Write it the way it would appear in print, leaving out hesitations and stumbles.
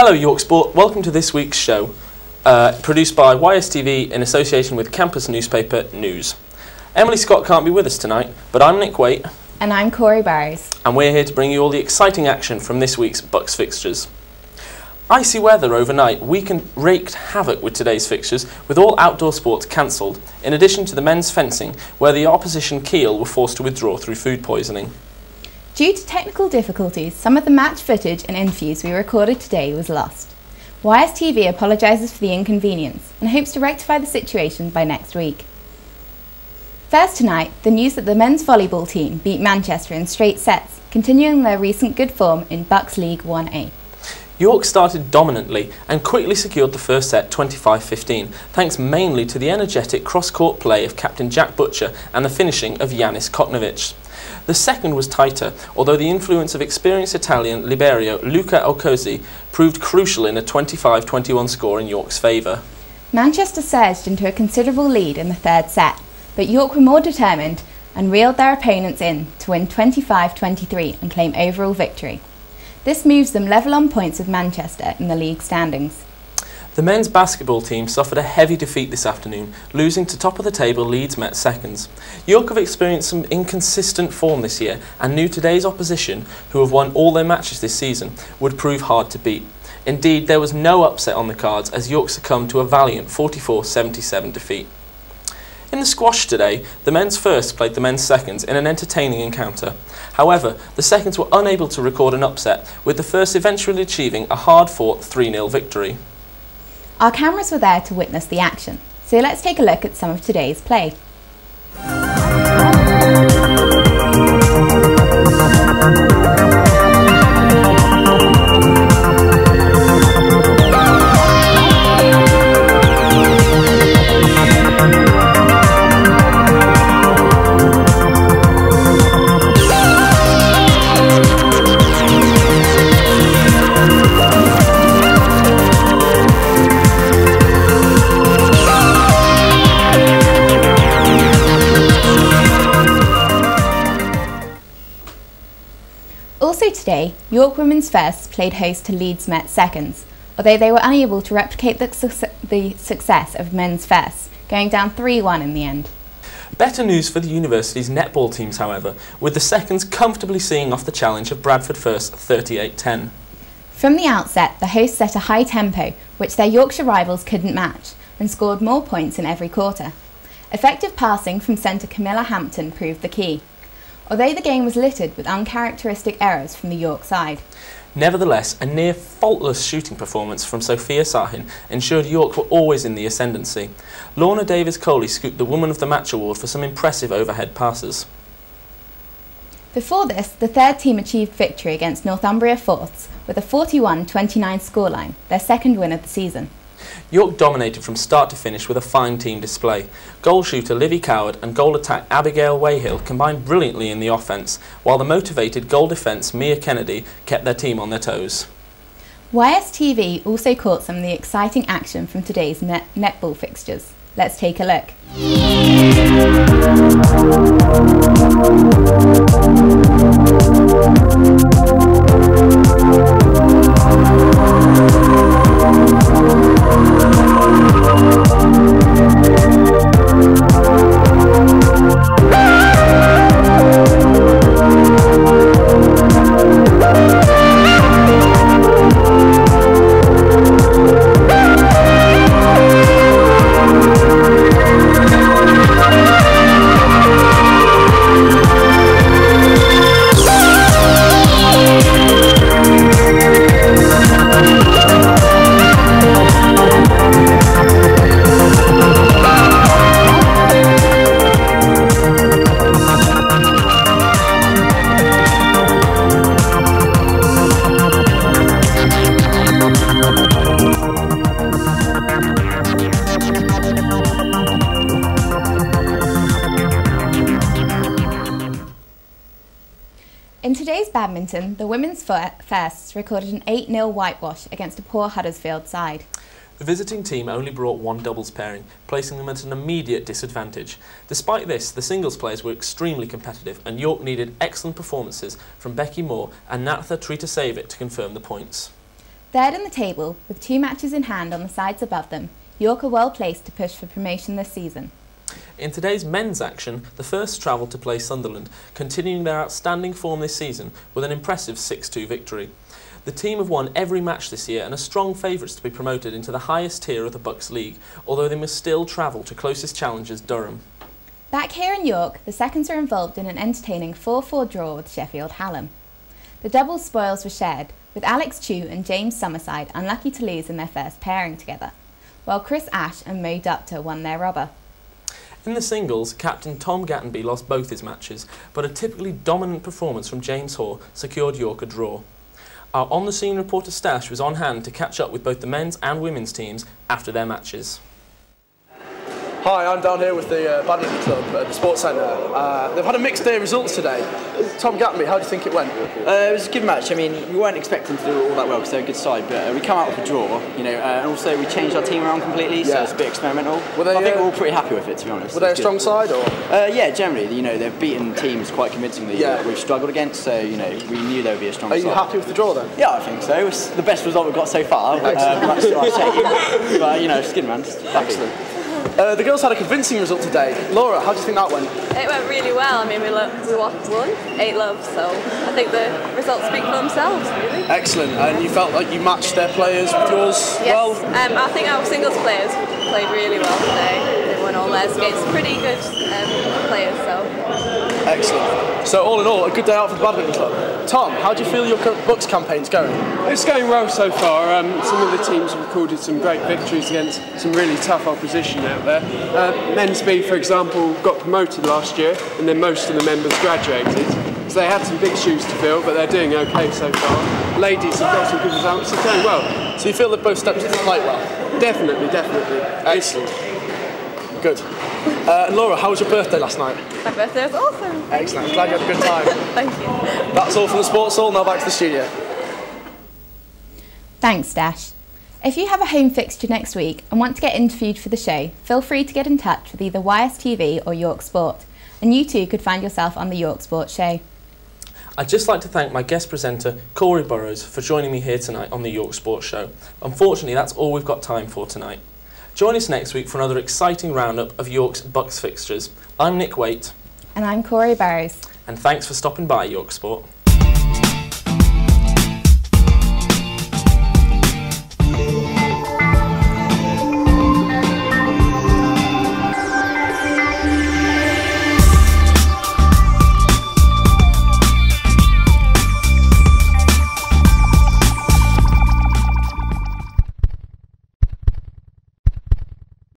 Hello York Sport, welcome to this week's show, produced by YSTV in association with campus newspaper News. Emily Scott can't be with us tonight, but I'm Nick Waite. And I'm Corey Barrows. And we're here to bring you all the exciting action from this week's Bucks fixtures. Icy weather overnight raked havoc with today's fixtures, with all outdoor sports cancelled, in addition to the men's fencing, where the opposition Kiel were forced to withdraw through food poisoning. Due to technical difficulties, some of the match footage and interviews we recorded today was lost. YSTV apologises for the inconvenience and hopes to rectify the situation by next week. First tonight, the news that the men's volleyball team beat Manchester in straight sets, continuing their recent good form in Bucks League 1A. York started dominantly and quickly secured the first set 25-15, thanks mainly to the energetic cross-court play of captain Jack Butcher and the finishing of Yanis Koknovic. The second was tighter, although the influence of experienced Italian libero Luca Okosi proved crucial in a 25-21 score in York's favour. Manchester surged into a considerable lead in the third set, but York were more determined and reeled their opponents in to win 25-23 and claim overall victory. This moves them level on points with Manchester in the league standings. The men's basketball team suffered a heavy defeat this afternoon, losing to top-of-the-table Leeds Met seconds. York have experienced some inconsistent form this year and knew today's opposition, who have won all their matches this season, would prove hard to beat. Indeed, there was no upset on the cards as York succumbed to a valiant 44-77 defeat. In the squash today, the men's firsts played the men's seconds in an entertaining encounter. However, the seconds were unable to record an upset, with the firsts eventually achieving a hard-fought 3-0 victory. Our cameras were there to witness the action, so let's take a look at some of today's play. Also today, York Women's Firsts played host to Leeds Met Seconds, although they were unable to replicate the success of men's firsts, going down 3-1 in the end. Better news for the university's netball teams, however, with the seconds comfortably seeing off the challenge of Bradford First 38-10. From the outset, the hosts set a high tempo, which their Yorkshire rivals couldn't match, and scored more points in every quarter. Effective passing from centre Camilla Hampton proved the key, although the game was littered with uncharacteristic errors from the York side. Nevertheless, a near faultless shooting performance from Sophia Sahin ensured York were always in the ascendancy. Lorna Davis-Coley scooped the Woman of the Match award for some impressive overhead passes. Before this, the third team achieved victory against Northumbria Fourths with a 41-29 scoreline, their second win of the season. York dominated from start to finish with a fine team display. Goal shooter Livy Coward and goal attack Abigail Wayhill combined brilliantly in the offence, while the motivated goal defence Mia Kennedy kept their team on their toes. YSTV also caught some of the exciting action from today's netball fixtures. Let's take a look. In today's badminton, the women's firsts recorded an 8-0 whitewash against a poor Huddersfield side. The visiting team only brought one doubles pairing, placing them at an immediate disadvantage. Despite this, the singles players were extremely competitive and York needed excellent performances from Becky Moore and Natha Tritasevic to confirm the points. Third in the table, with 2 matches in hand on the sides above them, York are well placed to push for promotion this season. In today's men's action, the first travelled to play Sunderland, continuing their outstanding form this season with an impressive 6-2 victory. The team have won every match this year and are strong favourites to be promoted into the highest tier of the Bucks League, although they must still travel to closest challengers Durham. Back here in York, the seconds are involved in an entertaining 4-4 draw with Sheffield Hallam. The double spoils were shared, with Alex Chew and James Summerside unlucky to lose in their first pairing together, while Chris Ash and Mo Dupta won their rubber. In the singles, captain Tom Gattenby lost both his matches, but a typically dominant performance from James Hoare secured York a draw. Our on-the-scene reporter Stash was on hand to catch up with both the men's and women's teams after their matches. Hi, I'm down here with the badminton club at the Sports Centre. They've had a mixed day of results today. Tom Gattenby, how do you think it went? It was a good match. I mean, we weren't expecting to do all that well because they're a good side, but we come out with a draw, and also we changed our team around completely, so it's a bit experimental. I think we're all pretty happy with it, to be honest. Were they a strong side, or? Yeah, generally. They've beaten teams quite convincingly that we've struggled against, so we knew they would be a strong side. Are you happy with the draw then? Yeah, I think so. It's the best result we've got so far. But it's good, man. Excellent. The girls had a convincing result today. Laura, how do you think that went? It went really well. I mean, we won 8-love, so I think the results speak for themselves, really. Excellent. And you felt like you matched their players with yours well? Yes. I think our singles players played really well today. They won all theirs against pretty good players, so. Excellent. So all in all, a good day out for the badminton club. Tom, how do you feel your Bucks campaign's going? It's going well so far. Some of the teams have recorded some great victories against some really tough opposition out there. Men's B, for example, got promoted last year, and then most of the members graduated. So they had some big shoes to fill, but they're doing okay so far. Ladies have got some good results, they're going well. So you feel that both stepped up to the plate well? Definitely. Excellent. Good. Laura, how was your birthday last night? My birthday was awesome. Excellent. I'm glad you had a good time. Thank you. That's all from the Sports Hall. Now back to the studio. Thanks, Dash. If you have a home fixture next week and want to get interviewed for the show, feel free to get in touch with either YSTV or York Sport, and you too could find yourself on the York Sport show. I'd just like to thank my guest presenter, Corey Burrows, for joining me here tonight on the York Sports Show. Unfortunately, that's all we've got time for tonight. Join us next week for another exciting roundup of York's Bucks fixtures. I'm Nick Waite. And I'm Corey Burrows. And thanks for stopping by, York Sport.